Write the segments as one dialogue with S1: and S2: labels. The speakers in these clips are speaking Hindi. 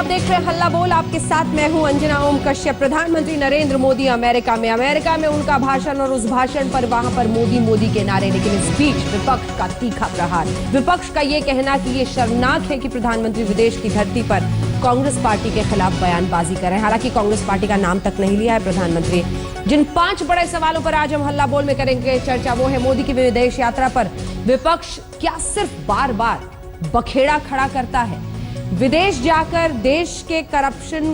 S1: आप देख रहे हैं हल्ला बोल, आपके साथ मैं हूं अंजना ओम कश्यप। प्रधानमंत्री नरेंद्र मोदी अमेरिका में उनका भाषण और उस भाषण पर वहां पर मोदी के नारे, लेकिन इस बीच विपक्ष का तीखा प्रहार। विपक्ष का यह कहना कि यह शर्मनाक है कि प्रधानमंत्री विदेश की धरती पर कांग्रेस पार्टी के खिलाफ बयानबाजी कर रहे हैं। हालांकि कांग्रेस पार्टी का नाम तक नहीं लिया है प्रधानमंत्री। जिन 5 बड़े सवालों पर आज हम हल्ला बोल में करेंगे चर्चा, वो है मोदी की विदेश यात्रा पर विपक्ष क्या सिर्फ बार बार बखेड़ा खड़ा करता है? विदेश जाकर देश के करप्शन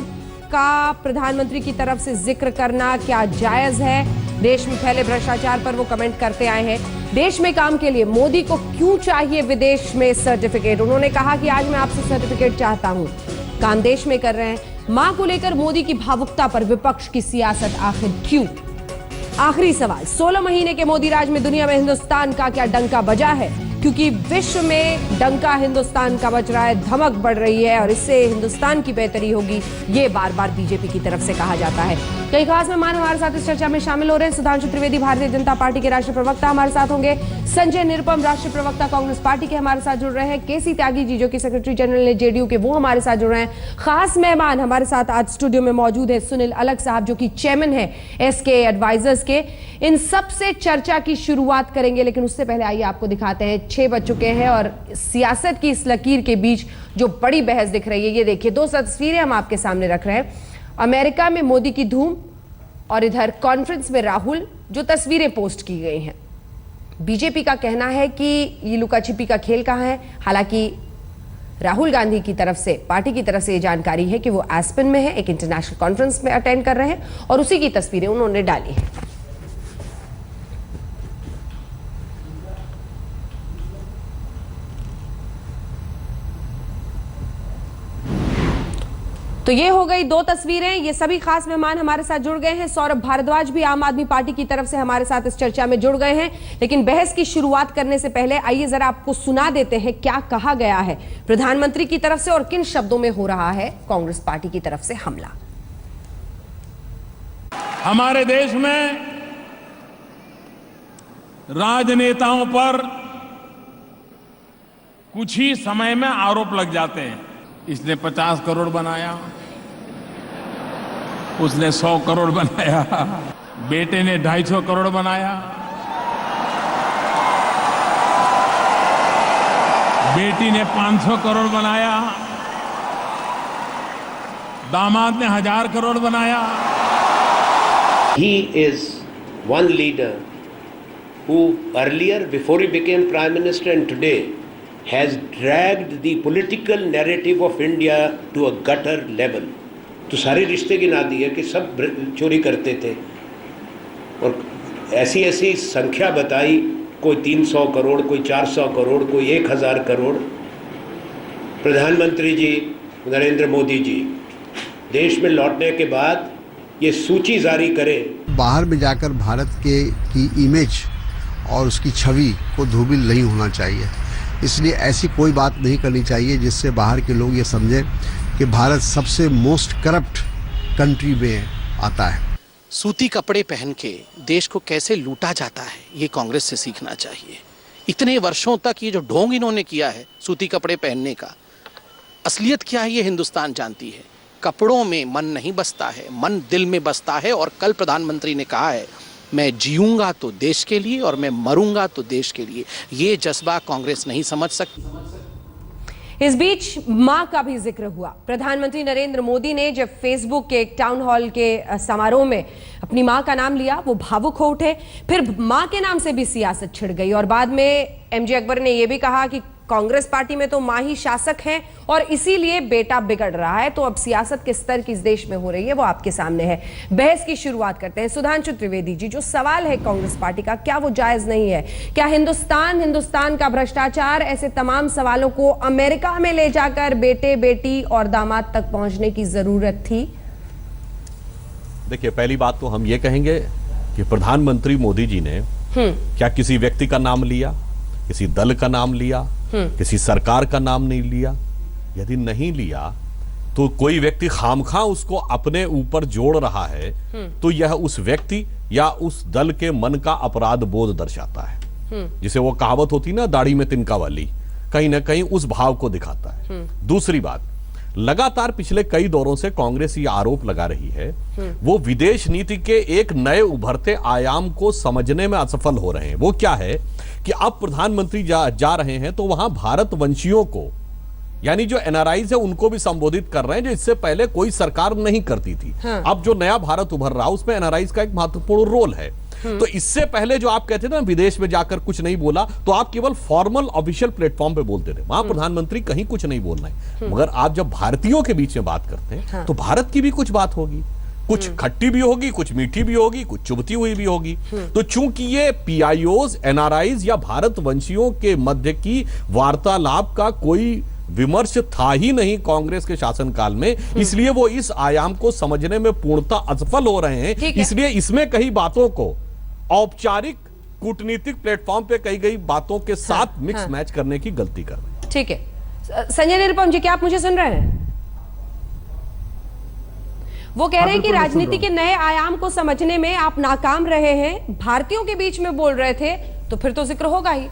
S1: का प्रधानमंत्री की तरफ से जिक्र करना क्या जायज है? देश में फैले भ्रष्टाचार पर वो कमेंट करते आए हैं। देश में काम के लिए मोदी को क्यों चाहिए विदेश में सर्टिफिकेट? उन्होंने कहा कि आज मैं आपसे सर्टिफिकेट चाहता हूं। काम देश में कर रहे हैं। मां को लेकर मोदी की भावुकता पर विपक्ष की सियासत आखिर क्यों? आखिरी सवाल, 16 महीने के मोदी राज में दुनिया में हिंदुस्तान का क्या डंका बजा है? क्योंकि विश्व में डंका हिंदुस्तान का बज रहा है, धमक बढ़ रही है और इससे हिंदुस्तान की बेहतरी होगी, ये बार बार बीजेपी की तरफ से कहा जाता है। कई खास मेहमान हमारे साथ इस चर्चा में शामिल हो रहे हैं। सुधांशु त्रिवेदी भारतीय जनता पार्टी के राष्ट्रीय प्रवक्ता हमारे साथ होंगे। संजय निरुपम राष्ट्रीय प्रवक्ता कांग्रेस पार्टी के हमारे साथ जुड़ रहे हैं। केसी त्यागी जी जो कि सेक्रेटरी जनरल है जेडीयू के, वो हमारे साथ जुड़ रहे हैं। खास मेहमान हमारे साथ आज स्टूडियो में मौजूद है सुनील अलग साहब जो कि चेयरमैन है एसके एडवाइजर्स के। इन सबसे चर्चा की शुरुआत करेंगे, लेकिन उससे पहले आइए आपको दिखाते हैं 6 बज चुके हैं और सियासत की इस लकीर के बीच जो बड़ी बहस दिख रही है, ये देखिए 2 तस्वीरें हम आपके सामने रख रहे हैं। अमेरिका में मोदी की धूम और इधर कॉन्फ्रेंस में राहुल, जो तस्वीरें पोस्ट की गई हैं। बीजेपी का कहना है कि ये लुका छिपी का खेल कहां है। हालांकि राहुल गांधी की तरफ से, पार्टी की तरफ से ये जानकारी है कि वो एस्पेन में है, एक इंटरनेशनल कॉन्फ्रेंस में अटेंड कर रहे हैं और उसी की तस्वीरें उन्होंने डाली हैं। तो ये हो गई 2 तस्वीरें। ये सभी खास मेहमान हमारे साथ जुड़ गए हैं। सौरभ भारद्वाज भी आम आदमी पार्टी की तरफ से हमारे साथ इस चर्चा में जुड़ गए हैं। लेकिन बहस की शुरुआत करने से पहले आइए जरा आपको सुना देते हैं क्या कहा गया है प्रधानमंत्री की तरफ से और किन शब्दों में हो रहा है कांग्रेस पार्टी की तरफ से हमला।
S2: हमारे देश में राजनेताओं पर कुछ ही समय में आरोप लग जाते हैं। इसने 50 करोड़ बनाया, उसने 100 करोड़ बनाया, बेटे ने 250 करोड़ बनाया, बेटी ने 500 करोड़ बनाया, दामाद ने 1000 करोड़ बनाया।
S3: He is one leader who earlier, before he became Prime Minister and today, has dragged the political narrative of India to a gutter level. तो सारे रिश्ते गिना दिए कि सब चोरी करते थे और ऐसी ऐसी संख्या बताई, कोई 300 करोड़, कोई 400 करोड़, कोई 1000 करोड़। प्रधानमंत्री जी नरेंद्र मोदी जी देश में लौटने के बाद ये सूची जारी करें।
S4: बाहर में जाकर भारत की इमेज और उसकी छवि को धूमिल नहीं होना चाहिए, इसलिए ऐसी कोई बात नहीं करनी चाहिए जिससे बाहर के लोग ये समझें कि भारत सबसे मोस्ट करप्ट कंट्री में आता है।
S5: सूती कपड़े पहन के देश को कैसे लूटा जाता है, ये कांग्रेस से सीखना चाहिए। इतने वर्षों तक ये जो ढोंग इन्होंने किया है सूती कपड़े पहनने का, असलियत क्या है ये हिंदुस्तान जानती है। कपड़ों में मन नहीं बसता है, मन दिल में बसता है। और कल प्रधानमंत्री ने कहा है मैं जीऊंगा तो देश के लिए और मैं मरूंगा तो देश के लिए। ये जज्बा कांग्रेस नहीं समझ सकती।
S1: इस बीच मां का भी जिक्र हुआ। प्रधानमंत्री नरेंद्र मोदी ने जब फेसबुक के एक टाउन हॉल के समारोह में अपनी मां का नाम लिया, वो भावुक हो उठे। फिर मां के नाम से भी सियासत छिड़ गई और बाद में एमजे अकबर ने यह भी कहा कि कांग्रेस पार्टी में तो मां ही शासक हैं और इसीलिए बेटा बिगड़ रहा है। तो अब सियासत के स्तर की इस देश में हो रही है वो आपके सामने है। बहस की शुरुआत करते हैं। सुधांशु त्रिवेदी जी, जो सवाल है कांग्रेस पार्टी का, क्या वो जायज नहीं है? क्या हिंदुस्तान का भ्रष्टाचार, ऐसे तमाम सवालों को अमेरिका में ले जाकर बेटे बेटी और दामाद तक पहुंचने की जरूरत थी?
S6: देखिए, पहली बात तो हम ये कहेंगे कि प्रधानमंत्री मोदी जी ने क्या किसी व्यक्ति का नाम लिया, किसी दल का नाम लिया, किसी सरकार का नाम नहीं लिया? यदि नहीं लिया तो कोई व्यक्ति खामखा उसको अपने ऊपर जोड़ रहा है, तो यह उस व्यक्ति या उस दल के मन का अपराध बोध दर्शाता है। जिसे वो कहावत होती ना, दाढ़ी में तिनका वाली, कहीं ना कहीं उस भाव को दिखाता है। दूसरी बात, लगातार पिछले कई दौरों से कांग्रेस ये आरोप लगा रही है वो विदेश नीति के एक नए उभरते आयाम को समझने में असफल हो रहे हैं। वो क्या है कि अब प्रधानमंत्री जा रहे हैं तो वहां भारतवंशियों को, यानी जो एनआरआईज है, उनको भी संबोधित कर रहे हैं, जो इससे पहले कोई सरकार नहीं करती थी। अब जो नया भारत उभर रहा है उसमें एनआरआईज का एक महत्वपूर्ण रोल है। तो इससे पहले जो आप कहते थे ना विदेश में जाकर कुछ नहीं बोला, तो आप केवल फॉर्मल ऑफिशियल प्लेटफॉर्म पे बोलते थे, वहां प्रधानमंत्री कहीं कुछ नहीं बोल रहे हैं। मगर आप जब भारतीयों के बीच में बात करते हैं तो भारत की भी कुछ बात होगी, कुछ खट्टी भी होगी, कुछ मीठी भी होगी, कुछ चुभती हुई भी होगी। तो चूंकि ये पीआईओज, एनआरआईज या भारतवंशियों के मध्य की वार्तालाप का कोई विमर्श था ही नहीं कांग्रेस के शासनकाल में, इसलिए वो इस आयाम को समझने में पूर्णतः असफल हो रहे हैं। इसलिए इसमें कई बातों को औपचारिक कूटनीतिक प्लेटफॉर्म पे कही गई बातों के साथ मिक्स मैच करने की गलती कर रहे हैं।
S1: ठीक है संजय निरुपम जी, क्या आप मुझे सुन रहे हैं? वो कह रहे हैं कि राजनीति के नए आयाम को समझने में आप नाकाम रहे हैं, भारतीयों के बीच में बोल रहे थे, तो फिर तो जिक्र होगा ही।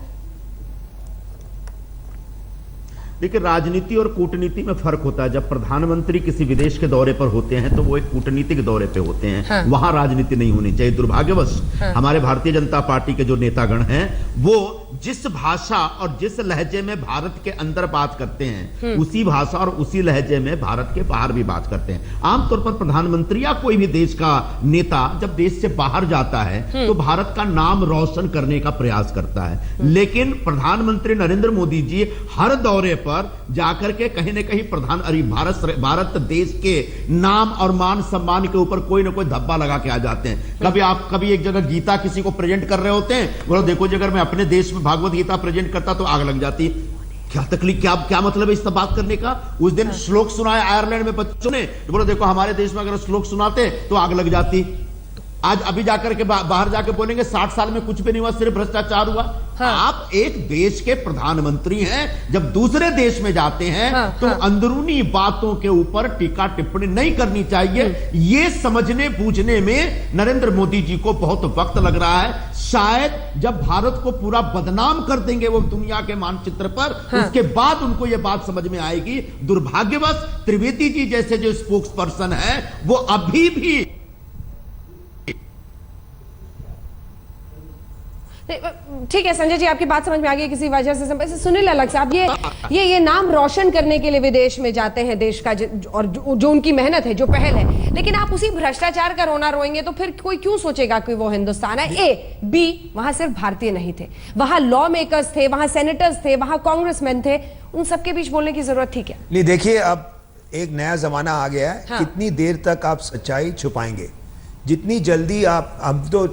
S7: देखिए, राजनीति और कूटनीति में फर्क होता है। जब प्रधानमंत्री किसी विदेश के दौरे पर होते हैं तो वो एक कूटनीतिक दौरे पे होते हैं, वहां राजनीति नहीं होनी चाहिए। दुर्भाग्यवश हमारे भारतीय जनता पार्टी के जो नेतागण हैं वो जिस भाषा और जिस लहजे में भारत के अंदर बात करते हैं उसी भाषा और उसी लहजे में भारत के बाहर भी बात करते हैं। आमतौर पर प्रधानमंत्री या कोई भी देश का नेता जब देश से बाहर जाता है तो भारत का नाम रोशन करने का प्रयास करता है, लेकिन प्रधानमंत्री नरेंद्र मोदी जी हर दौरे पर जाकर के कहीं ना कहीं भारत देश के नाम और मान सम्मान के ऊपर कोई ना कोई धब्बा लगा के आ जाते हैं। कभी एक जगह गीता किसी को प्रेजेंट कर रहे होते हैं, बोलो देखो जी अगर मैं अपने देश में भागवत गीता प्रेजेंट करता तो आग लग जाती। क्या तकलीफ, क्या मतलब है इस सब बात करने का? उस दिन श्लोक सुनाया आयरलैंड में बच्चों ने, तो बोलो देखो हमारे देश में अगर श्लोक सुनाते तो आग लग जाती। आज अभी जाकर के बाहर जाकर बोलेंगे 60 साल में कुछ भी नहीं हुआ, सिर्फ भ्रष्टाचार हुआ। आप एक देश के प्रधानमंत्री हैं, जब दूसरे देश में जाते हैं तो अंदरूनी बातों के ऊपर टीका टिप्पणी नहीं करनी चाहिए। ये समझने बूझने में नरेंद्र मोदी जी को बहुत वक्त लग रहा है। शायद जब भारत को पूरा बदनाम कर देंगे वो दुनिया के मानचित्र पर, उसके बाद उनको ये बात समझ में आएगी। दुर्भाग्यवश त्रिवेदी जी जैसे जो स्पोक्स पर्सन है वो अभी भी
S1: ठीक है संजय जी, आपकी बात समझ में आ गई किसी वजह से। सुनील अलग साहब, ये नाम रोशन करने के लिए विदेश में जाते हैं देश का, और जो उनकी मेहनत है, जो पहल है, लेकिन आप उसी भ्रष्टाचार का रोना रोएंगे तो फिर कोई क्यों सोचेगा कि वो हिंदुस्तान है? ए बी, वहां सिर्फ भारतीय नहीं थे, वहां लॉ मेकर्स थे, वहां सेनेटर्स थे, वहां कांग्रेसमैन थे, उन सबके बीच बोलने की जरूरत थी क्या?
S8: नहीं, देखिए अब एक नया जमाना आ गया है। कितनी देर तक आप सच्चाई छुपाएंगे? जितनी जल्दी अब तो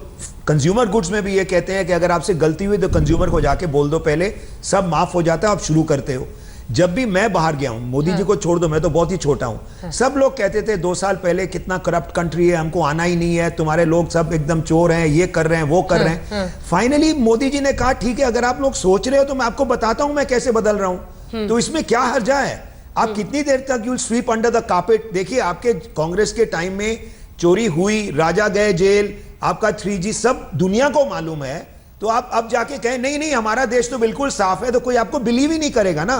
S8: कंज्यूमर गुड्स में भी ये कहते हैं कि अगर आपसे गलती हुई तो कंज्यूमर को जाके बोल दो, पहले सब माफ हो जाता है, आप शुरू करते हो। जब भी मैं बाहर गया हूं, मोदी जी को छोड़ दो, मैं तो बहुत ही छोटा हूं, सब लोग कहते थे 2 साल पहले कितना करप्ट कंट्री है, हमको आना ही नहीं है, तुम्हारे लोग सब एकदम चोर हैं, ये कर रहे हैं, वो कर रहे हैं। फाइनली मोदी जी ने कहा ठीक है, अगर आप लोग सोच रहे हो तो मैं आपको बताता हूं मैं कैसे बदल रहा हूं, तो इसमें क्या हर्जा है? आप कितनी देर तक you SVEEP under the carpet? देखिए आपके कांग्रेस के टाइम में चोरी हुई, राजा गए जेल, आपका 3G सब दुनिया को मालूम है, तो आप अब जाके कहें नहीं नहीं हमारा देश तो बिल्कुल साफ है, तो कोई आपको बिलीव ही नहीं करेगा ना।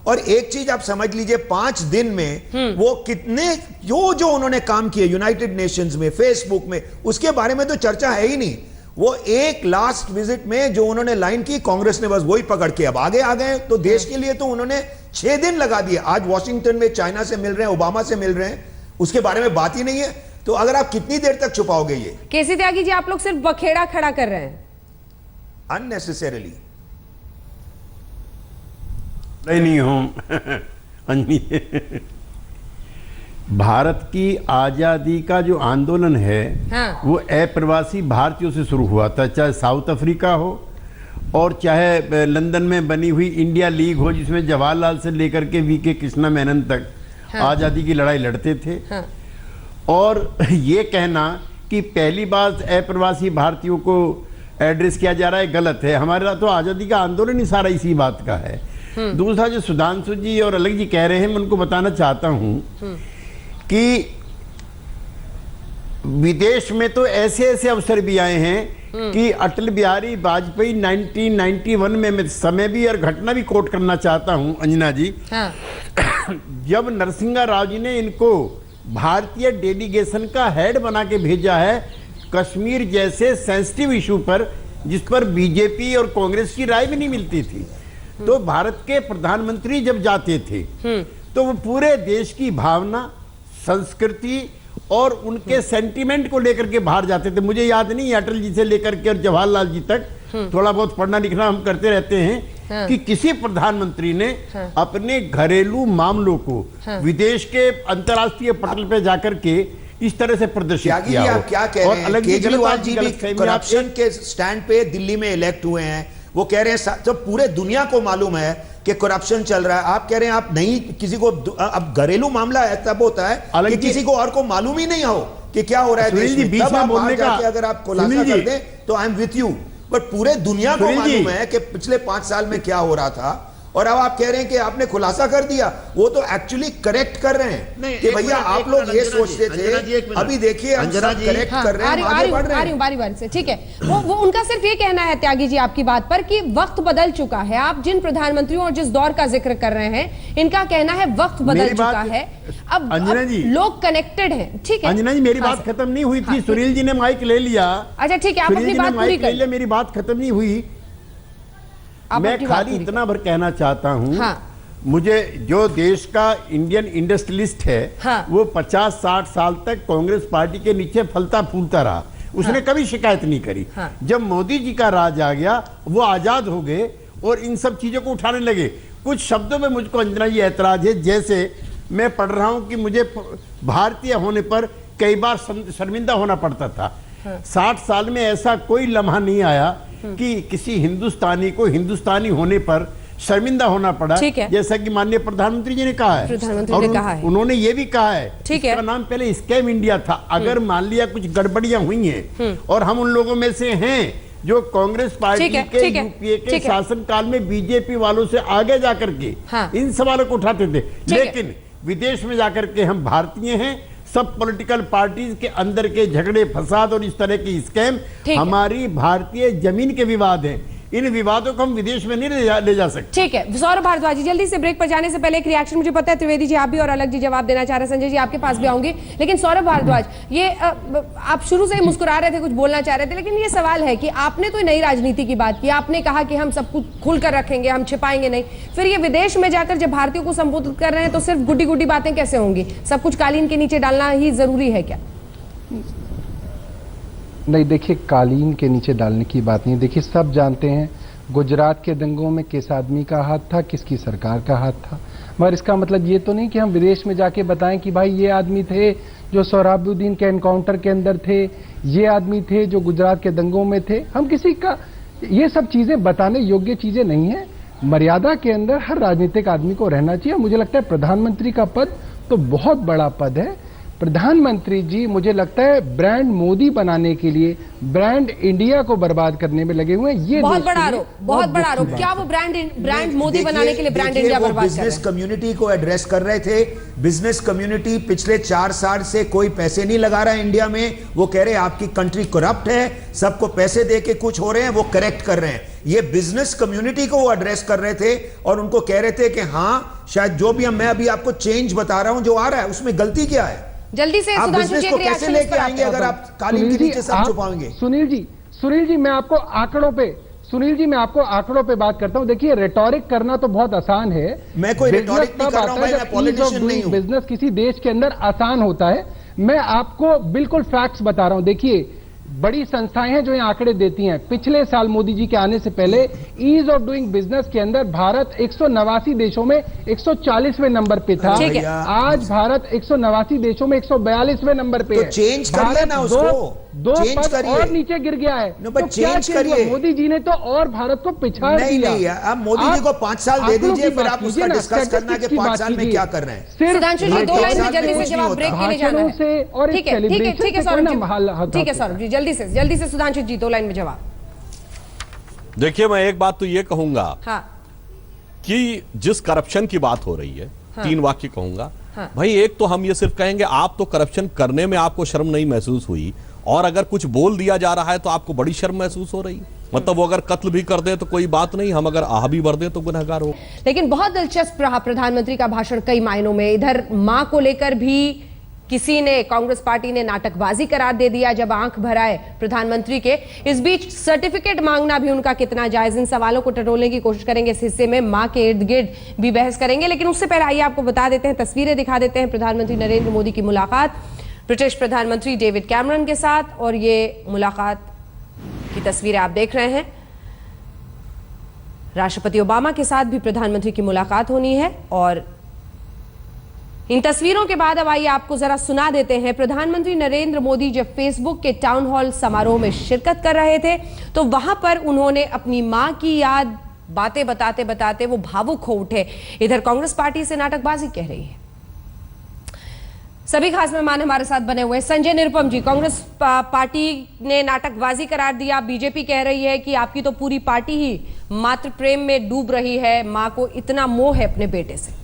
S8: और एक चीज आप समझ लीजिए, 5 दिन में वो कितने जो उन्होंने काम किए यूनाइटेड नेशंस में, फेसबुक में, उसके बारे में तो चर्चा है ही नहीं। वो एक लास्ट विजिट में जो उन्होंने लाइन की, कांग्रेस ने बस वही पकड़ के अब आगे आ गए। तो देश के लिए तो उन्होंने 6 दिन लगा दिए। आज वॉशिंगटन में चाइना से मिल रहे हैं, ओबामा से मिल रहे हैं, उसके बारे में बात ही नहीं है। तो अगर आप कितनी देर तक छुपाओगे ये?
S1: केसी त्यागी जी, आप लोग सिर्फ बखेड़ा खड़ा कर रहे हैं
S8: अननेसेसरीली।
S9: नहीं अंजलि, भारत की आजादी का जो आंदोलन है वो अप्रवासी भारतीयों से शुरू हुआ था, चाहे साउथ अफ्रीका हो और चाहे लंदन में बनी हुई इंडिया लीग हो, जिसमें जवाहरलाल से लेकर के वीके कृष्णा मेनन तक आजादी की लड़ाई लड़ते थे। और ये कहना कि पहली बार अप्रवासी भारतीयों को एड्रेस किया जा रहा है, गलत है। हमारा तो आज़ादी का आंदोलन ही सारा इसी बात का है। दूसरा, जो सुधांशु जी और अलग जी कह रहे हैं, मैं उनको बताना चाहता हूं कि विदेश में तो ऐसे ऐसे अवसर भी आए हैं कि अटल बिहारी वाजपेयी 1991 में मैं समय भी और घटना भी कोट करना चाहता हूं अंजना जी। जब नरसिंहा राव जी ने इनको भारतीय डेलीगेशन का हेड बना के भेजा है कश्मीर जैसे सेंसिटिव इशू पर, जिस पर बीजेपी और कांग्रेस की राय भी नहीं मिलती थी, तो भारत के प्रधानमंत्री जब जाते थे तो वो पूरे देश की भावना, संस्कृति और उनके सेंटीमेंट को लेकर के बाहर जाते थे। मुझे याद नहीं, अटल जी से लेकर के और जवाहरलाल जी तक थोड़ा बहुत पढ़ना लिखना हम करते रहते हैं कि किसी प्रधानमंत्री ने अपने घरेलू मामलों को विदेश के अंतर्राष्ट्रीय पटल पे जाकर के इस तरह से प्रदर्शित किया।
S8: आप क्या कह रहे हैं? केजरीवाल जी भी करप्शन के स्टैंड पे दिल्ली में इलेक्ट हुए हैं, वो कह रहे हैं जब पूरे दुनिया को मालूम है कि करप्शन चल रहा है, आप कह रहे हैं आप नहीं किसी को, अब घरेलू मामला है तब होता है कि किसी को और को मालूम ही नहीं हो कि क्या हो रहा है देश में, तब आप बाहर जाके अगर आप खुलासा कर दें तो I am with you. But पूरे दुनिया को मालूम है कि पिछले 5 साल में क्या हो रहा था, और अब आप कह रहे हैं कि आपने खुलासा कर दिया। वो तो एक्चुअली करेक्ट कर रहे हैं कि भैया आप लोग ये सोचते थे, अभी देखिए हम सब करेक्ट कर रहे हैं, आगे बढ़ रहे हैं।
S1: बारी से ठीक है, वो उनका सिर्फ ये कहना है त्यागी जी आपकी बात पर कि वक्त बदल चुका है। आप जिन प्रधानमंत्रियों और जिस दौर का जिक्र कर रहे हैं, इनका कहना है वक्त बदल चुका है, अब
S9: अंजना जी
S1: लोग कनेक्टेड हैं। ठीक है
S9: अंजना जी, मेरी बात खत्म नहीं हुई थी, सुनील जी ने माइक ले लिया।
S1: अच्छा ठीक है, आप अपनी बात पूरी कर लीजिए,
S9: मेरी बात खत्म नहीं हुई। मैं खाली इतना भर कहना चाहता हूं, मुझे जो देश का इंडियन इंडस्ट्रियलिस्ट है वो 50-60 साल तक कांग्रेस पार्टी के नीचे फलता फूलता रहा, उसने कभी शिकायत नहीं करी। जब मोदी जी का राज आ गया वो आजाद हो गए और इन सब चीजों को उठाने लगे। कुछ शब्दों में मुझको अंजना जी ऐतराज है, जैसे मैं पढ़ रहा हूं कि मुझे भारतीय होने पर कई बार शर्मिंदा होना पड़ता था। 60 साल में ऐसा कोई लम्हा नहीं आया कि किसी हिंदुस्तानी को हिंदुस्तानी होने पर शर्मिंदा होना पड़ा, जैसा कि माननीय प्रधानमंत्री जी ने कहा है। उन्होंने ये भी कहा है, इसका नाम पहले स्कैम इंडिया था। अगर मान लिया कुछ गड़बड़ियां हुई हैं और हम उन लोगों में से हैं जो कांग्रेस पार्टी के यूपीए के शासनकाल में बीजेपी वालों से आगे जाकर के इन सवालों को उठाते थे, लेकिन विदेश में जाकर के हम भारतीय हैं। सब पॉलिटिकल पार्टीज के अंदर के झगड़े, फसाद और इस तरह की स्कैम हमारी भारतीय जमीन के विवाद हैं। इन विवादों को हम विदेश में नहीं ले जा सकते।
S1: ठीक है सौरभ भारद्वाज जी, जल्दी से ब्रेक पर जाने से पहले एक रिएक्शन, मुझे पता है त्रिवेदी जी आप भी और अलग जी जवाब देना चाह रहे हैं, संजय जी आपके पास भी आऊंगी, लेकिन सौरभ भारद्वाज ये आप शुरू से ही मुस्कुरा रहे थे, कुछ बोलना चाह रहे थे, लेकिन ये सवाल है कि आपने तो नई राजनीति की बात की, आपने कहा कि हम सब कुछ खुलकर रखेंगे, हम छिपाएंगे नहीं, फिर ये विदेश में जाकर जब भारतीयों को संबोधित कर रहे हैं तो सिर्फ गुड्डी गुड्डी बातें कैसे होंगी? सब कुछ कालीन के नीचे डालना ही जरूरी है क्या?
S10: नहीं देखिए, कालीन के नीचे डालने की बात नहीं। देखिए सब जानते हैं गुजरात के दंगों में किस आदमी का हाथ था, किसकी सरकार का हाथ था, मगर इसका मतलब ये तो नहीं कि हम विदेश में जाके बताएं कि भाई ये आदमी थे जो सोहराबुद्दीन के एनकाउंटर के अंदर थे, ये आदमी थे जो गुजरात के दंगों में थे। हम किसी का ये सब चीजें बताने योग्य चीजें नहीं है। मर्यादा के अंदर हर राजनीतिक आदमी को रहना चाहिए। मुझे लगता है प्रधानमंत्री का पद तो बहुत बड़ा पद है। प्रधानमंत्री जी मुझे लगता है ब्रांड मोदी बनाने के लिए ब्रांड इंडिया को बर्बाद करने में लगे हुए हैं। ये
S1: बहुत बड़ा आरोप, बहुत बड़ा आरोप। क्या वो ब्रांड मोदी बनाने के लिए ब्रांड इंडिया बर्बाद कर रहे हैं?
S8: बिजनेस कम्युनिटी को एड्रेस कर रहे थे। बिजनेस कम्युनिटी पिछले 4 साल से कोई पैसे नहीं लगा रहा है इंडिया में। वो कह रहे हैं आपकी कंट्री करप्ट है, सबको पैसे दे के कुछ हो रहे हैं, वो करेक्ट कर रहे हैं। ये बिजनेस कम्युनिटी को वो एड्रेस कर रहे थे और उनको कह रहे थे कि हाँ शायद जो भी मैं अभी आपको चेंज बता रहा हूं जो आ रहा है उसमें गलती क्या है।
S1: जल्दी से
S8: आप बिजनेस को कैसे लेके आएंगे अगर आप कालीन के नीचे सब छुपाएंगे?
S10: सुनील जी मैं आपको आंकड़ों पे बात करता हूं। देखिए रेटोरिक करना तो बहुत आसान है,
S8: मैं कोई रेटोरिक नहीं कर रहा हूं भाई, मैं पॉलिटिशियन नहीं हूं।
S10: बिजनेस किसी देश के अंदर आसान होता है। मैं आपको बिल्कुल फैक्ट्स बता रहा हूं। देखिए बड़ी संस्थाएं हैं जो ये आंकड़े देती हैं। पिछले साल मोदी जी के आने से पहले ईज ऑफ डूइंग बिजनेस के अंदर भारत 189 देशों में 140वें नंबर पे था। आज भारत 189 देशों में 142वें नंबर पे है।
S8: तो चेंज कर लेना उसको,
S10: दो पद और नीचे गिर गया है।
S8: तो चेंज करिए।
S10: मोदी जी ने तो और भारत को पिछाड़ दिया।
S8: नहीं, अब मोदी जी को 5 साल दे दीजिए, फिर आप उसका डिस्कस करना कि 5 साल में क्या कर रहे हैं।
S1: सुधांशु जी 2 लाइन में जल्दी से जवाब, ब्रेक के लिए जाना है। ठीक है सौरभ जी, जल्दी से सुधांशु जी 2 लाइन में जवाब।
S6: देखिए मैं एक बात तो ये कहूंगा कि जिस करप्शन की बात हो रही है, 3 वाक्य कहूंगा। भाई एक तो हम ये सिर्फ कहेंगे आप तो करप्शन करने में आपको शर्म नहीं महसूस हुई, और अगर कुछ बोल दिया जा रहा है तो आपको बड़ी शर्म महसूस हो रही है। मतलब वो अगर कत्ल भी कर दे तो कोई बात नहीं, हम अगर आह भी भर दे तो गुनहगार हो।
S1: लेकिन बहुत दिलचस्प रहा प्रधानमंत्री का भाषण कई मायनों में। इधर मां को लेकर भी किसी ने, कांग्रेस पार्टी ने नाटकबाजी करार दे दिया जब आंख भर आए प्रधानमंत्री के। इस बीच सर्टिफिकेट मांगना भी उनका कितना जायज, इन सवालों को टटोलने की कोशिश करेंगे इस हिस्से में। मां के इर्द गिर्द भी बहस करेंगे, लेकिन उससे पहले आइए आपको बता देते हैं, तस्वीरें दिखा देते हैं प्रधानमंत्री नरेंद्र मोदी की मुलाकात ब्रिटिश प्रधानमंत्री डेविड कैमरन के साथ। और ये मुलाकात की तस्वीरें आप देख रहे हैं। राष्ट्रपति ओबामा के साथ भी प्रधानमंत्री की मुलाकात होनी है। और इन तस्वीरों के बाद अब आइए आपको जरा सुना देते हैं। प्रधानमंत्री नरेंद्र मोदी जब फेसबुक के टाउन हॉल समारोह में शिरकत कर रहे थे तो वहां पर उन्होंने अपनी मां की याद बातें बताते बताते वो भावुक हो उठे। इधर कांग्रेस पार्टी से नाटकबाजी कह रही है। सभी खास मेहमान हमारे साथ बने हुए हैं। संजय निरुपम जी, कांग्रेस पार्टी ने नाटकबाजी करार दिया। बीजेपी कह रही है कि आपकी तो पूरी पार्टी ही मातृ प्रेम में डूब रही है, मां को इतना मोह है अपने बेटे से।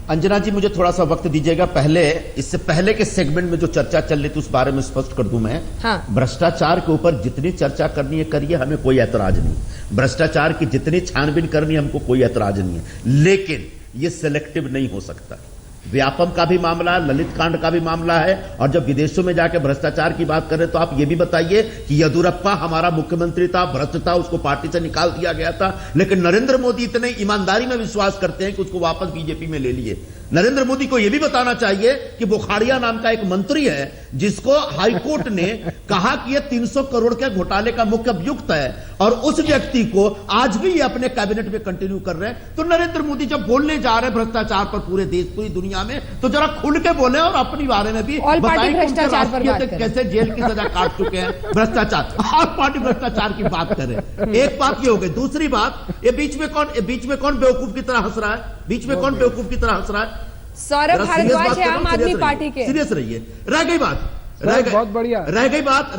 S7: अंजना जी, मुझे थोड़ा सा वक्त दीजिएगा। पहले, इससे पहले के सेगमेंट में जो चर्चा चल रही थी उस बारे में स्पष्ट कर दूं मैं।
S1: हाँ।
S7: भ्रष्टाचार के ऊपर जितनी चर्चा करनी है करिए, हमें कोई ऐतराज नहीं। भ्रष्टाचार की जितनी छानबीन करनी है हमको कोई ऐतराज नहीं है, लेकिन ये सिलेक्टिव नहीं हो सकता। व्यापम का भी मामला, ललित कांड का भी मामला है, और जब विदेशों में जाकर भ्रष्टाचार की बात करें तो आप ये भी बताइए कि येदियुरप्पा हमारा मुख्यमंत्री था, भ्रष्ट था, उसको पार्टी से निकाल दिया गया था, लेकिन नरेंद्र मोदी इतने ईमानदारी में विश्वास करते हैं कि उसको वापस बीजेपी में ले लिए। नरेंद्र मोदी को यह भी बताना चाहिए कि बुखारिया नाम का एक मंत्री है जिसको हाईकोर्ट ने कहा कि यह 300 करोड़ के घोटाले का मुख्य अभियुक्त है, और उस व्यक्ति को आज भी ये अपने कैबिनेट में कंटिन्यू कर रहे हैं। तो नरेंद्र मोदी जब बोलने जा रहे हैं भ्रष्टाचार पर पूरे देश, पूरी दुनिया में, तो जरा खुल के बोले और अपनी बारे में भी बताएं कि उनके राष्ट्रीय कैसे जेल की सजा काट चुके हैं भ्रष्टाचार। ऑल पार्टी भ्रष्टाचार की बात करें, एक बात ये हो गई। दूसरी बात, ये बीच में कौन बेवकूफ की तरह हंस रहा है? बीच में कौन बेवकूफ की तरह हंस रहा है?
S1: सौरभ भारद्वाज है आम आदमी पार्टी के।
S7: सीरियस रहिए। रह गई बात
S10: बहुत बढ़िया।
S7: रह गई बात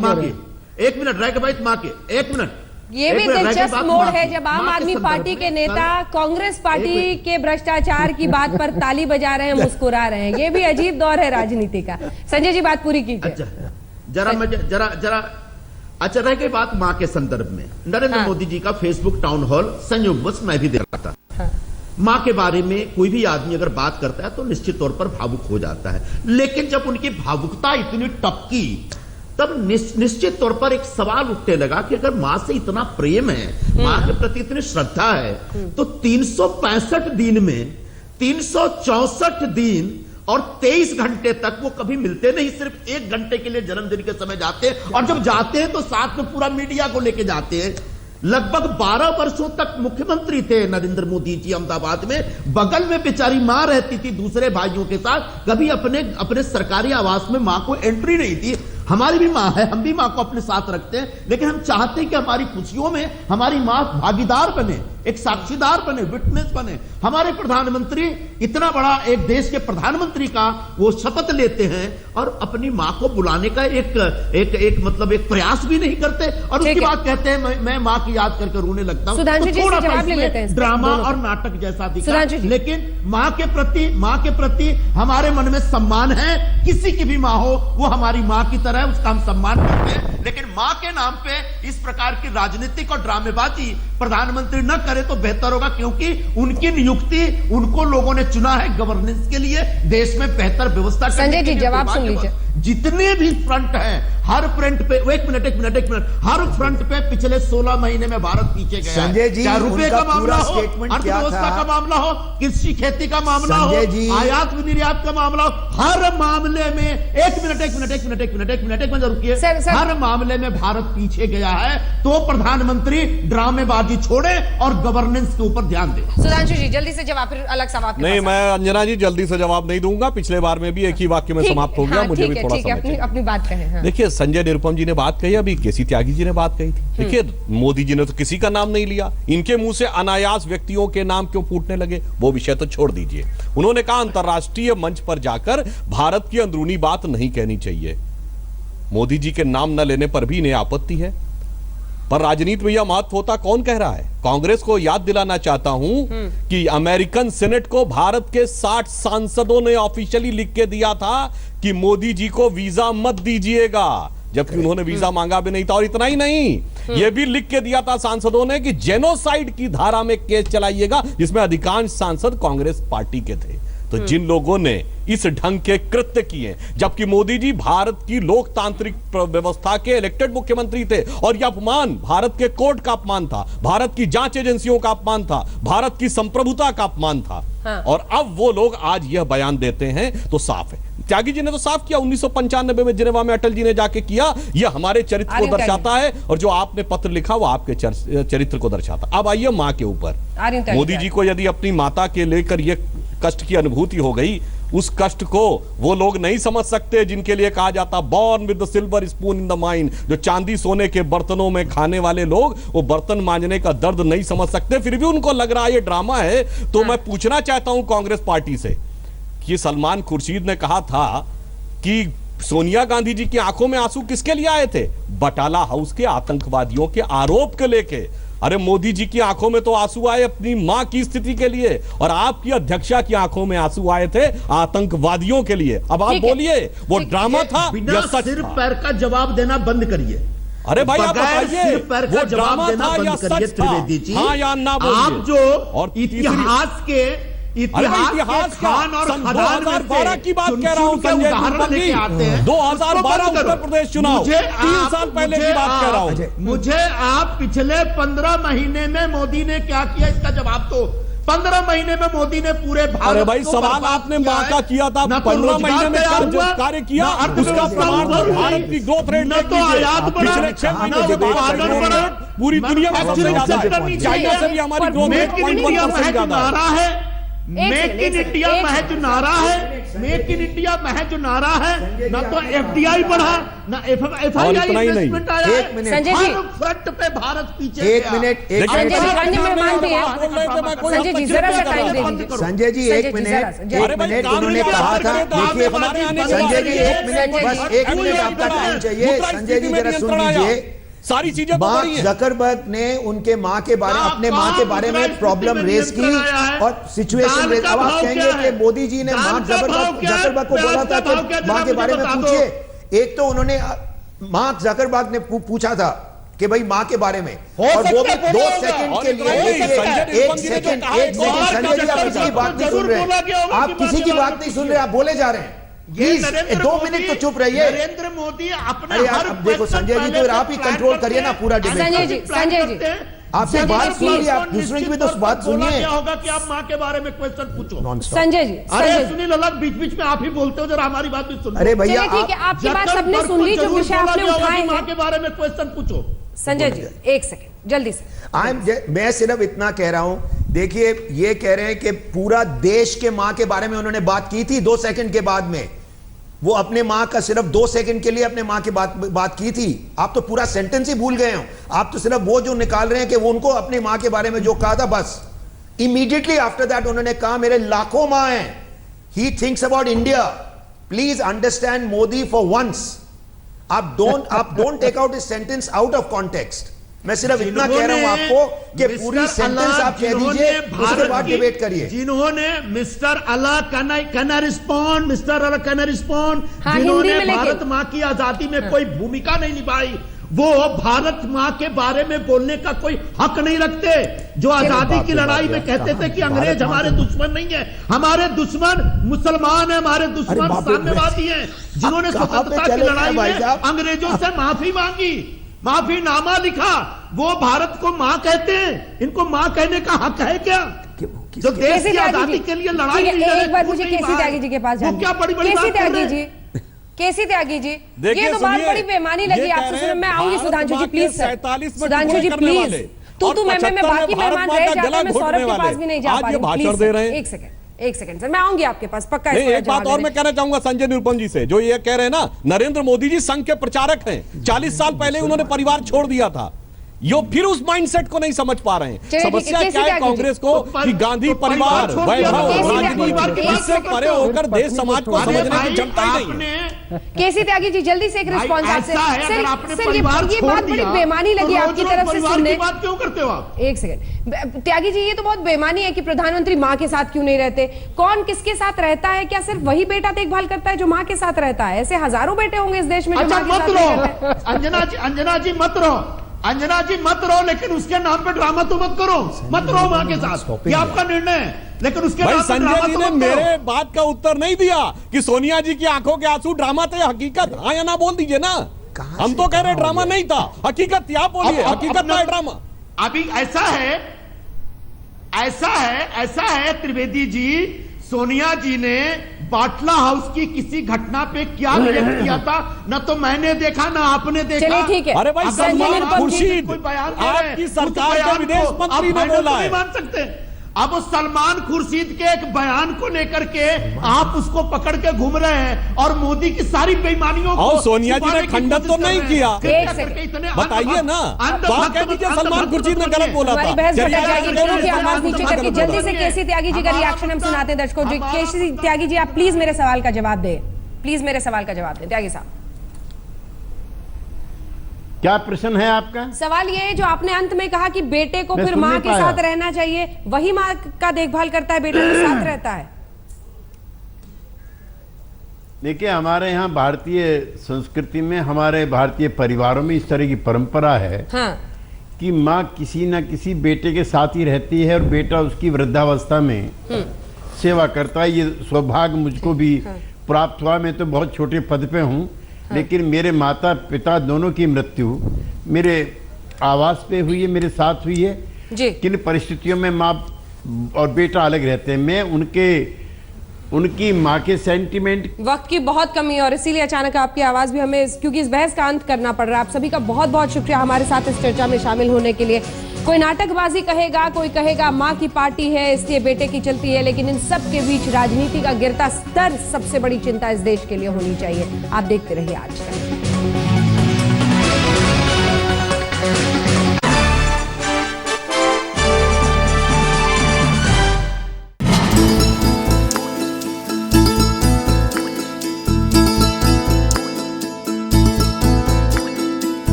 S7: मां की। एक मिनट, रह गई बात मां के, एक मिनट।
S1: ये भी दिलचस्प मोड़ है जब आम आदमी पार्टी के नेता कांग्रेस पार्टी के भ्रष्टाचार की बात पर ताली बजा रहे हैं, मुस्कुरा रहे हैं। ये भी अजीब दौर है राजनीति का। संजय जी, बात पूरी कीजिए।
S7: जरा अच्छा, रह गई बात मां के संदर्भ में। नरेंद्र मोदी जी का फेसबुक टाउन हॉल संयोगवश मैं भी देख रहा था। मां के बारे में कोई भी आदमी अगर बात करता है तो निश्चित तौर पर भावुक हो जाता है, लेकिन जब उनकी भावुकता इतनी टपकी तब निश्चित तौर पर एक सवाल उठने लगा कि अगर मां से इतना प्रेम है, मां के प्रति इतनी श्रद्धा है, तो 365 दिन में 364 दिन और 23 घंटे तक वो कभी मिलते नहीं, सिर्फ 1 घंटे के लिए जन्मदिन के समय जाते हैं, और जब जाते हैं तो साथ में पूरा मीडिया को लेके जाते हैं। लगभग 12 वर्षों तक मुख्यमंत्री थे नरेंद्र मोदी जी अहमदाबाद में। बगल में बेचारी मां रहती थी दूसरे भाइयों के साथ, कभी अपने सरकारी आवास में मां को एंट्री नहीं थी। हमारी भी मां है, हम भी मां को अपने साथ रखते हैं, लेकिन हम चाहते हैं कि हमारी खुशियों में हमारी मां भागीदार बने, एक साक्षीदार बने, विटनेस बने। हमारे प्रधानमंत्री इतना बड़ा एक देश के प्रधानमंत्री का वो शपथ लेते हैं और अपनी मां को बुलाने का एक मतलब एक प्रयास भी नहीं करते, और उसके बाद कहते हैं मैं मां की याद करके रोने लगता हूं। तो थोड़ा सा ड्रामा और नाटक जैसा दिखा, लेकिन मां के प्रति हमारे मन में सम्मान है। किसी की भी मां हो, वो हमारी मां की तरह, उसका हम सम्मान करते हैं, लेकिन मां के नाम पे इस प्रकार की राजनीतिक और ड्रामेबाजी प्रधानमंत्री न करे तो बेहतर होगा, क्योंकि उनकी नियुक्ति, उनको लोगों ने चुना है गवर्नेंस के लिए, देश में बेहतर व्यवस्था करने के लिए।
S1: जवाब सुन लीजिए।
S7: जितने भी फ्रंट हैं, हर फ्रंट पे, एक मिनट, हर फ्रंट पे पिछले 16 महीने में भारत पीछे गया।
S8: संजय जी,
S7: चाहे रुपए का मामला हो, अर्थव्यवस्था का मामला हो, कृषि खेती का मामला हो, आयात निर्यात का मामला हो, हर मामले में एक मिनट रुकिए, हर मामले में भारत पीछे गया है। तो प्रधानमंत्री ड्रामेबाजी छोड़े और गवर्नेंस के ऊपर ध्यान दे।
S1: सुधांशु जी, जल्दी से जवाब, फिर अलग सवाल।
S6: नहीं, मैं अंजना जी जल्दी से जवाब नहीं दूंगा। पिछले बार में भी एक ही वाक्य में समाप्त हो गया। मुझे भी थोड़ा समय
S1: अपनी बात कहें।
S6: देखिए, संजय निरुपम जी ने बात कही, अभी केसी त्यागी जी ने बात कही थी। देखिए, मोदी जी ने तो किसी का नाम नहीं लिया, इनके मुंह से अनायास व्यक्तियों के नाम क्यों फूटने लगे, वो विषय तो छोड़ दीजिए। उन्होंने कहा अंतरराष्ट्रीय मंच पर जाकर भारत की अंदरूनी बात नहीं कहनी चाहिए। मोदी जी के नाम न लेने पर भी इन्हें आपत्ति है। पर राजनीति में यह महत्व होता कौन कह रहा है? कांग्रेस को याद दिलाना चाहता हूं कि अमेरिकन सेनेट को भारत के 60 सांसदों ने ऑफिशियली लिख के दिया था कि मोदी जी को वीजा मत दीजिएगा, जबकि उन्होंने वीजा मांगा भी नहीं था। और इतना ही नहीं, यह भी लिख के दिया था सांसदों ने कि जेनोसाइड की धारा में केस चलाइएगा, जिसमें अधिकांश सांसद कांग्रेस पार्टी के थे। तो जिन लोगों ने इस ढंग के कृत्य किए, जबकि मोदी जी भारत की लोकतांत्रिक व्यवस्था के इलेक्टेड मुख्यमंत्री थे, और यह अपमान भारत के कोर्ट का अपमान था, भारत की जांच एजेंसियों का अपमान था, भारत की संप्रभुता का अपमान था। हाँ। और अब वो लोग आज यह बयान देते हैं तो साफ है। त्यागी जी ने तो साफ किया 1995 में जिनेवा में अटल जी ने जाके किया, यह हमारे चरित्र को दर्शाता है, और जो आपने पत्र लिखा वो आपके चरित्र को दर्शाता। अब आइए मां के ऊपर। मोदी जी को यदि अपनी माता के लेकर यह कष्ट की अनुभूति हो गई, उस कष्ट को वो लोग नहीं समझ सकते जिनके लिए कहा जाता born with the silver spoon in the mind. जो चांदी सोने के बर्तनों में खाने वाले लोग वो बर्तन मांजने का दर्द नहीं समझ सकते, फिर भी उनको लग रहा है ये ड्रामा है। तो मैं पूछना चाहता हूं कांग्रेस पार्टी से कि सलमान खुर्शीद ने कहा था कि सोनिया गांधी जी की आंखों में आंसू किसके लिए आए थे? बटाला हाउस के आतंकवादियों के आरोप के लेके। अरे मोदी जी की आंखों में तो आंसू आए अपनी मां की स्थिति के लिए, और आपकी अध्यक्षा की आंखों में आंसू आए थे आतंकवादियों के लिए। अब आप बोलिए वो ड्रामा था या सच?
S7: सिर पैर का जवाब देना बंद करिए।
S6: अरे भाई आप बताइए
S7: वो ड्रामा था या सच था?
S6: हाँ या ना बोलिए।
S7: आप जो और इतिहास के
S6: इतिहास खान और 2012 की बात कह रहा हूं संजय, 2012 उत्तर प्रदेश चुनाव 3 साल पहले की बात कह रहा हूं।
S7: मुझे आप पिछले 15 महीने में मोदी ने क्या किया इसका जवाब दो। 15 महीने में मोदी ने पूरे भारत,
S6: अरे भाई सवाल आपने मां का किया था, 15 महीने में कार्य किया, उसका प्रमाण भारत की ग्रोथ रेट
S7: न तो आयात बढ़ा,
S6: पिछले 6 महीने से पूरी दुनिया में सबसे ज्यादा है। चाइना से भी हमारी ग्रोथ रेट 0.1% ज्यादा है।
S7: मेक इन इंडिया महज नारा है, मेक इन इंडिया महज नारा है, ना तो एफडीआई बढ़ा, ना एफआईआई इन्वेस्टमेंट आया।
S8: एक मिनट
S7: संजय जी, फ्रंट पे भारत पीछे।
S8: एक मिनट
S1: संजय जी जरा सा टाइम दे दीजिए।
S8: संजय जी एक मिनट उन्होंने कहा था, देखिए संजय जी एक मिनट, बस 1 मिनट आपका टाइम चाहिए। संजय जी जरा सुन लीजिए।
S6: सारी चीजें
S8: मार्क जकरबर्ग ने उनके मां के बारे अपने मां के बारे में प्रॉब्लम रेज की और सिचुएशन रेज। अब आप कहेंगे कि मोदी जी ने मार्क जकरबर्ग को बोला था कि मां के बारे में पूछिए। एक तो उन्होंने मार्क जकरबर्ग ने पूछा था कि भाई मां के बारे में, और वो भी 2 सेकंड के लिए। एक सेकंड संजय जी आप किसी की बात नहीं सुन रहे, आप किसी की बात नहीं सुन रहे, आप बोले जा रहे हैं। 2 मिनट तो चुप रहिए।
S7: नरेंद्र मोदी अपने
S8: हर देखो संजय जी, तो आप ही कंट्रोल करिए ना पूरा डिबेट।
S1: संजय जी
S8: आपसे बात सुनिए, आप दूसरों की भी तो बात सुनिए।
S7: क्या होगा कि आप मां के बारे में क्वेश्चन पूछो?
S1: संजय जी,
S7: अरे सुनील अलग बीच बीच में आप ही बोलते हो, जरा हमारी बात भी सुनो।
S8: अरे भैया
S1: ठीक है, आपकी बात सबने सुन ली, जो विषय आपने उठाए
S7: मां के बारे में क्वेश्चन पूछो।
S1: संजय जी 1 सेकंड जल्दी से।
S8: मैं सिर्फ इतना कह रहा हूं, देखिए ये कह रहे हैं कि पूरा देश के मां के बारे में उन्होंने बात की थी 2 सेकंड के बाद में। वो अपने मां का सिर्फ 2 सेकंड के लिए अपने मां की बात की थी। आप तो पूरा सेंटेंस ही भूल गए हो। आप तो सिर्फ वो जो निकाल रहे हैं कि वो उनको अपनी मां के बारे में जो कहा था बस। इमीडिएटली आफ्टर दैट उन्होंने कहा मेरे लाखों मां हैं। He thinks about India. Please understand Modi for once. आप don't take out this sentence out of context. मैं सिर्फ इतना कह रहा हूं आपको कि पूरी सेंटेंस आप कह दीजिए, उसके बाद डिबेट करिए।
S7: जिन्होंने mister Allah can respond, mister Allah can respond, जिन्होंने भारत मां की आजादी में कोई भूमिका नहीं निभाई, वो भारत मां के बारे में बोलने का कोई हक नहीं रखते। जो आजादी की लड़ाई में कहते थे कि अंग्रेज हमारे दुश्मन नहीं है, हमारे दुश्मन मुसलमान है, हमारे दुश्मन साम्यवादी हैं, जिन्होंने स्वतंत्रता की लड़ाई में अंग्रेजों से माफी मांगी, माफीनामा लिखा, वो भारत को मां कहते हैं। इनको मां कहने का हक है क्या? जो देश की आजादी के लिए लड़ाई,
S1: एक बार मुझे केसी त्यागी जी के पास जाना।
S7: क्या बड़ी बड़ी
S1: केसी त्यागी जी, केसी त्यागी जी, ये तो बहुत बड़ी बेईमानी लगी आपसे। सुनो, मैं आऊंगी Sudhanshu ji please sir, Sudhanshu ji please. तू मैं बाकी मेहमान रह जाते हैं, मैं सौरभ के पास भी नहीं जा पा रही। 1 सेकंड सर, मैं आऊंगी आपके पास पक्का।
S6: एक बात और मैं कहना चाहूंगा संजय निरुपम जी से, जो ये कह रहे हैं ना नरेंद्र मोदी जी संघ के प्रचारक हैं, 40 साल पहले उन्होंने परिवार छोड़ दिया था। यो फिर उस माइंडसेट को नहीं समझ पा रहे हैं।
S1: चलिए,
S6: समस्या
S1: कैसे
S6: क्या है
S1: त्यागी
S6: कांग्रेस को कि गांधी परिवार, वैभव, राजनीति इससे परे होकर देश समाज को समझने की क्षमता ही नहीं है।
S1: केसी त्यागी जी जल्दी से एक रिस्पॉन्स आपसे। सर ये बात बड़ी बेमानी लगी आपकी तरफ से सुनने।
S7: बात क्यों करते हो आप?
S1: एक सेकंड त्यागी जी, ये तो बहुत बेमानी है कि प्रधानमंत्री माँ के साथ क्यों नहीं रहते। कौन किसके साथ रहता है? क्या सिर्फ वही बेटा देखभाल करता है जो माँ के साथ रहता है? ऐसे हजारों बेटे होंगे इस देश में जो माँ के साथ नहीं रहते।
S7: अंजना जी मत रहो, लेकिन उसके नाम पे ड्रामा तो मत करो। मत रहो माँ के साथ, ये आपका निर्णय है, लेकिन उसके
S6: भाई
S7: नाम पे
S6: संजय
S7: ड्रामा
S6: जी
S7: तो
S6: ने
S7: मत करो।
S6: मेरे बात का उत्तर नहीं दिया कि सोनिया जी की आंखों के आंसू ड्रामा थे, हकीकत हाँ या ना बोल दीजिए ना। हम तो कह रहे ड्रामा नहीं था, हकीकत थी, आप बोलिए हकीकत था ड्रामा।
S7: अभी ऐसा है त्रिवेदी जी, सोनिया जी ने बाटला हाउस की किसी घटना पे क्या रिएक्ट किया था, न तो मैंने देखा ना आपने देखा।
S1: चलिए ठीक है।
S6: अरे भाई सलमान खुर्शीद
S7: कोई बयान दे रहे हैं,
S6: आपकी
S7: उस
S6: सरकार
S7: बयान
S6: के विदेश
S7: को
S6: मंत्री
S7: आप
S6: ने
S7: फाइनल
S6: बोला
S7: तो
S6: है।
S7: नहीं मान सकते। अब उस सलमान खुर्शीद के एक बयान को लेकर के आप उसको पकड़ के घूम रहे हैं और मोदी की सारी बेईमानियों को
S6: और सोनिया जी ने खंडन तो नहीं किया। बताइए ना, तो आप कह दीजिए सलमान खुर्शीद ने गलत बोला था।
S1: हमारी बहस भटक जाएगी, दोनों की आवाज नीचे करके जल्दी से केसी त्यागी जी का रिएक्शन हम सुनाते हैं दर्शकों। केसी त्यागी जी आप प्लीज मेरे सवाल का जवाब दें, प्लीज मेरे सवाल का जवाब दें त्यागी साहब।
S9: क्या प्रश्न है आपका?
S1: सवाल ये है जो आपने अंत में कहा कि बेटे को
S9: मैं
S1: फिर
S9: सुन
S1: माँ
S9: नहीं
S1: के
S9: पाया।
S1: साथ रहना चाहिए, वही माँ का देखभाल करता है, बेटे के साथ रहता है।
S9: देखिए हमारे यहाँ भारतीय संस्कृति में, हमारे भारतीय परिवारों में इस तरह की परंपरा है
S1: हाँ।
S9: कि माँ किसी न किसी बेटे के साथ ही रहती है और बेटा उसकी वृद्धावस्था में सेवा करता है। ये सौभाग्य मुझको भी प्राप्त हुआ। मैं तो बहुत छोटे पद पे हूँ, लेकिन मेरे माता पिता दोनों की मृत्यु मेरे आवास पे हुई है, मेरे साथ हुई है।
S1: जी।
S9: किन परिस्थितियों में माँ और बेटा अलग रहते हैं, मैं उनकी माँ के सेंटिमेंट।
S1: वक्त की बहुत कमी है और इसीलिए अचानक आपकी आवाज भी हमें, क्योंकि इस बहस का अंत करना पड़ रहा है। आप सभी का बहुत बहुत शुक्रिया हमारे साथ इस चर्चा में शामिल होने के लिए। कोई नाटकबाजी कहेगा, कोई कहेगा माँ की पार्टी है इसलिए बेटे की चलती है, लेकिन इन सब के बीच राजनीति का गिरता स्तर सबसे बड़ी चिंता इस देश के लिए होनी चाहिए। आप देखते रहिए आज तक।